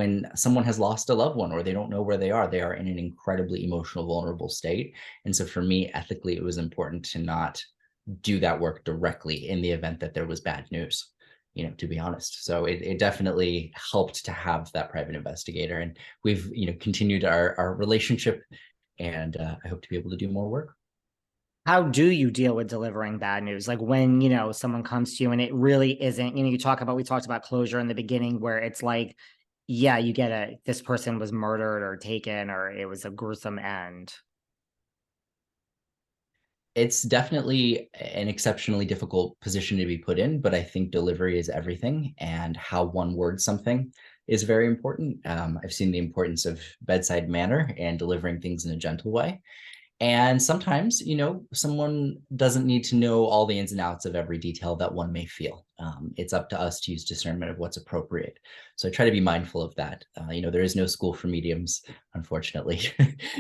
when someone has lost a loved one or they don't know where they are in an incredibly emotional, vulnerable state. And so for me, ethically, it was important to not do that work directly in the event that there was bad news, to be honest. So it definitely helped to have that private investigator. And we've, continued our relationship, and I hope to be able to do more work. How do you deal with delivering bad news? Like when, someone comes to you and it really isn't, we talked about closure in the beginning where it's like, yeah, you get this person was murdered or taken, or it was a gruesome end. It's definitely an exceptionally difficult position to be put in, but I think delivery is everything, and how one words something is very important. I've seen the importance of bedside manner and delivering things in a gentle way. And sometimes, someone doesn't need to know all the ins and outs of every detail that one may feel. It's up to us to use discernment of what's appropriate. So I try to be mindful of that. There is no school for mediums, unfortunately.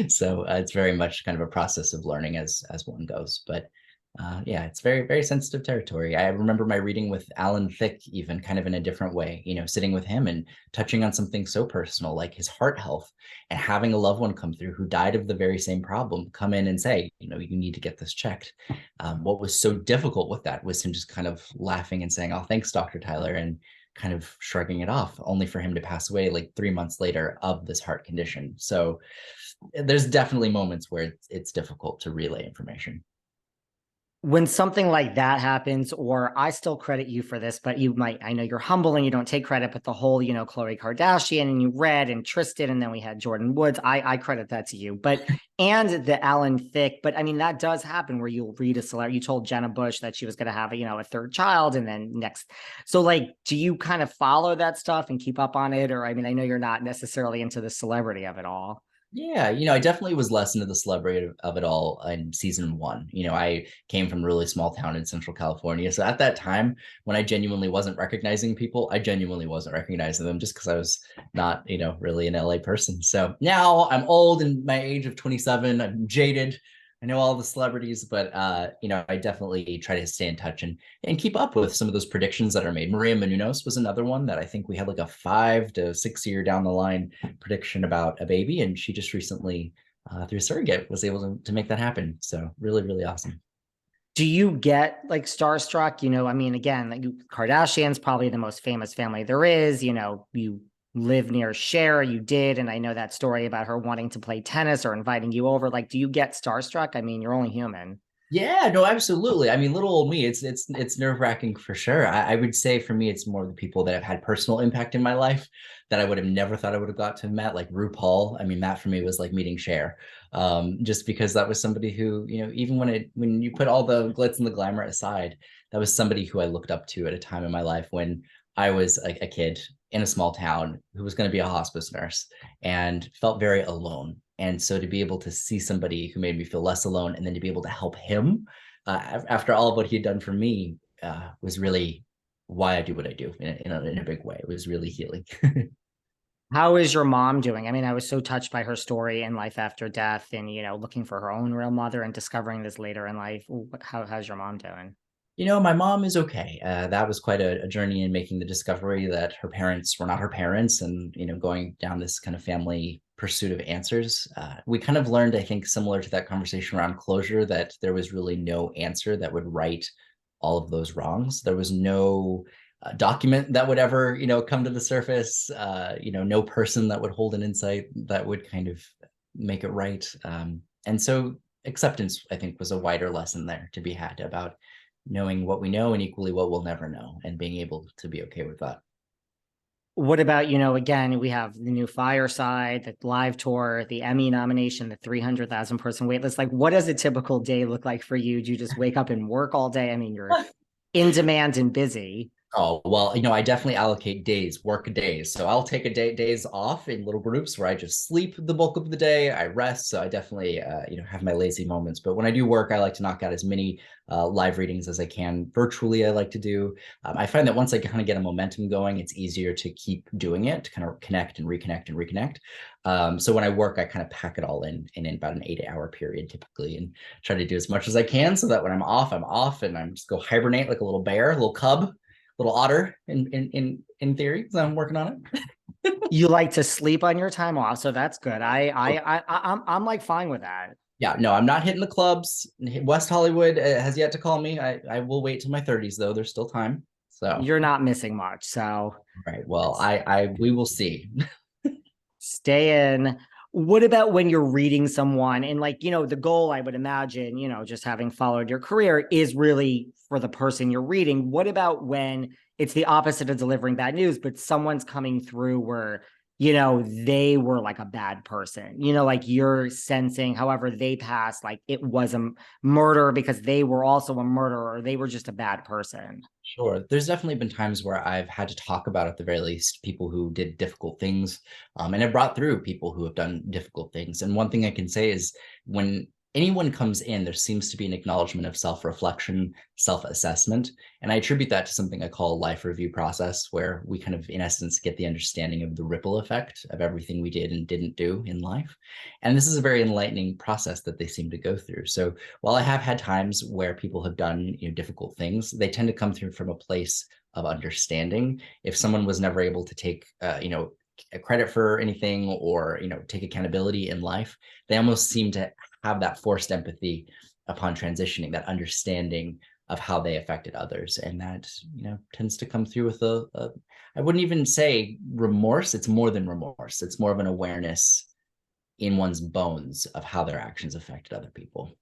So it's very much kind of a process of learning as one goes. But yeah, it's very, very sensitive territory. I remember my reading with Alan Thicke, even kind of in a different way, sitting with him and touching on something so personal like his heart health, and having a loved one come through who died of the very same problem come in and say, you need to get this checked. What was so difficult with that was him just kind of laughing and saying, "Oh, thanks, Dr. Tyler," and kind of shrugging it off, only for him to pass away like 3 months later of this heart condition. So there's definitely moments where it's difficult to relay information. When something like that happens, or I still credit you for this, but I know you're humble and you don't take credit, but the whole, Khloe Kardashian and you read and Tristan, and then we had Jordan Woods. I credit that to you, and the Alan Thicke. But I mean, that does happen where you'll read a celebrity. You told Jenna Bush that she was going to have, a third child, and then next. So like, do you kind of follow that stuff and keep up on it? Or, I mean, I know you're not necessarily into the celebrity of it all. Yeah, I definitely was less into the celebrity of it all in season one. I came from a really small town in Central California. So at that time, when I genuinely wasn't recognizing people, I genuinely wasn't recognizing them just because I was not, really an LA person. So now I'm old in my age of 27. I'm jaded. I know all the celebrities, but I definitely try to stay in touch and keep up with some of those predictions that are made. Maria Menounos was another one that I think we had like a 5 to 6 year down the line prediction about a baby, and she just recently, through surrogate, was able to make that happen. So really, really awesome. Do you get like starstruck? I mean, again, like Kardashian's probably the most famous family there is. You live near Cher, you did, and I know that story about her wanting to play tennis or inviting you over. Like, do you get starstruck? I mean, you're only human. Yeah, no, absolutely. I mean, little old me, it's nerve-wracking for sure. I would say for me, it's more the people that have had personal impact in my life that I would have never thought I would have got to have met, like RuPaul. I mean, that for me was like meeting Cher. Just because that was somebody who, even when you put all the glitz and the glamour aside, that was somebody who I looked up to at a time in my life when I was a kid in a small town who was going to be a hospice nurse and felt very alone. And so to be able to see somebody who made me feel less alone, and then to be able to help him after all of what he had done for me, was really why I do what I do in a big way. It was really healing. How is your mom doing? I mean, I was so touched by her story in life after death and, looking for her own real mother and discovering this later in life. How's your mom doing? My mom is okay. That was quite a journey in making the discovery that her parents were not her parents, and going down this kind of family pursuit of answers. We kind of learned, I think, similar to that conversation around closure, that there was really no answer that would right all of those wrongs. There was no document that would ever, come to the surface. No person that would hold an insight that would kind of make it right. And so acceptance, I think, was a wider lesson there to be had about knowing what we know and equally what we'll never know, and being able to be okay with that. What about, again, we have the new Fireside, the live tour, the Emmy nomination, the 300,000 person waitlist. Like, what does a typical day look like for you? Do you just wake up and work all day? I mean, you're in demand and busy. Oh, well, I definitely allocate days, work days. So I'll take days off in little groups where I just sleep the bulk of the day. I rest. So I definitely, have my lazy moments. But when I do work, I like to knock out as many live readings as I can. Virtually, I like to do. I find that once I kind of get a momentum going, it's easier to keep doing it, to kind of connect and reconnect and reconnect. So when I work, I kind of pack it all in about an 8 hour period typically, and try to do as much as I can so that when I'm off, and I'm just go hibernate like a little bear, a little cub, little otter in theory, because I'm working on it. You like to sleep on your time off, so that's good. I'm like fine with that. Yeah, no, I'm not hitting the clubs. West Hollywood has yet to call me. I will wait till my 30s though. There's still time. So, You're not missing much. So right. Well, it's we will see. stay in. What about when you're reading someone and like, the goal I would imagine, just having followed your career is really for the person you're reading. What about when it's the opposite of delivering bad news, but someone's coming through where, they were like a bad person, like you're sensing, however they passed, like it was a murder because they were also a murderer, or they were just a bad person. Sure. There's definitely been times where I've had to talk about, at the very least, people who did difficult things, and have brought through people who have done difficult things. And one thing I can say is when anyone comes in, there seems to be an acknowledgement of self-reflection, self-assessment. And I attribute that to something I call a life review process, where we kind of, in essence, get the understanding of the ripple effect of everything we did and didn't do in life. And this is a very enlightening process that they seem to go through. So while I have had times where people have done difficult things, they tend to come through from a place of understanding. If someone was never able to take a credit for anything, or take accountability in life, they almost seem to have that forced empathy upon transitioning, that understanding of how they affected others, and that tends to come through with I wouldn't even say remorse. It's more than remorse. It's more of an awareness in one's bones of how their actions affected other people.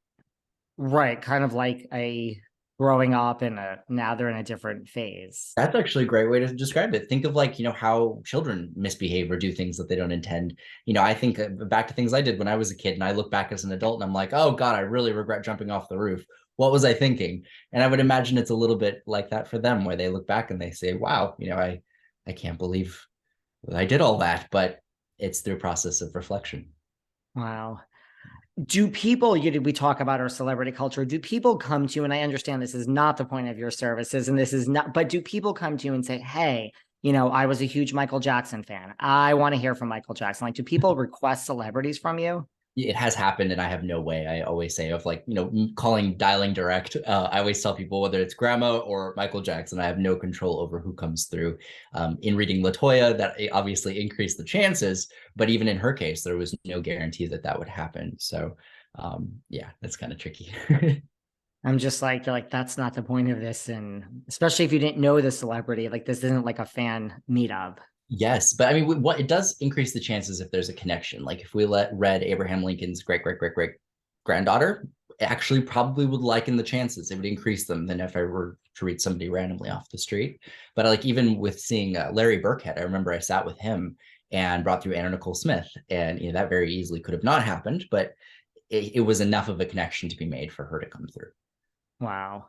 Right. Kind of like a growing up in now they're in a different phase. That's actually a great way to describe it. Think of like, how children misbehave or do things that they don't intend. I think back to things I did when I was a kid, and I look back as an adult and I'm like, oh God, I really regret jumping off the roof. What was I thinking? And I would imagine it's a little bit like that for them, where they look back and they say, wow, I can't believe I did all that, but it's through a process of reflection. Wow. Do people, we talk about our celebrity culture. Do people come to you, and I understand this is not the point of your services, and this is not, but do people come to you and say, hey, I was a huge Michael Jackson fan. I want to hear from Michael Jackson. Like, do people request celebrities from you? It has happened, and I have no way. I always say of like, calling, dialing direct. I always tell people whether it's grandma or Michael Jackson, I have no control over who comes through. In reading LaToya, that obviously increased the chances, but even in her case, there was no guarantee that that would happen. So yeah, that's kind of tricky. I'm just like, you're like, that's not the point of this. And especially if you didn't know the celebrity, like this isn't like a fan meetup. Yes, but I mean, what it does increase the chances if there's a connection. Like if we read Abraham Lincoln's great great great great granddaughter, it actually probably would liken the chances. It would increase them than if I were to read somebody randomly off the street. But like even with seeing Larry Burkhead, I remember I sat with him and brought through Anna Nicole Smith, and that very easily could have not happened, but it was enough of a connection to be made for her to come through. Wow.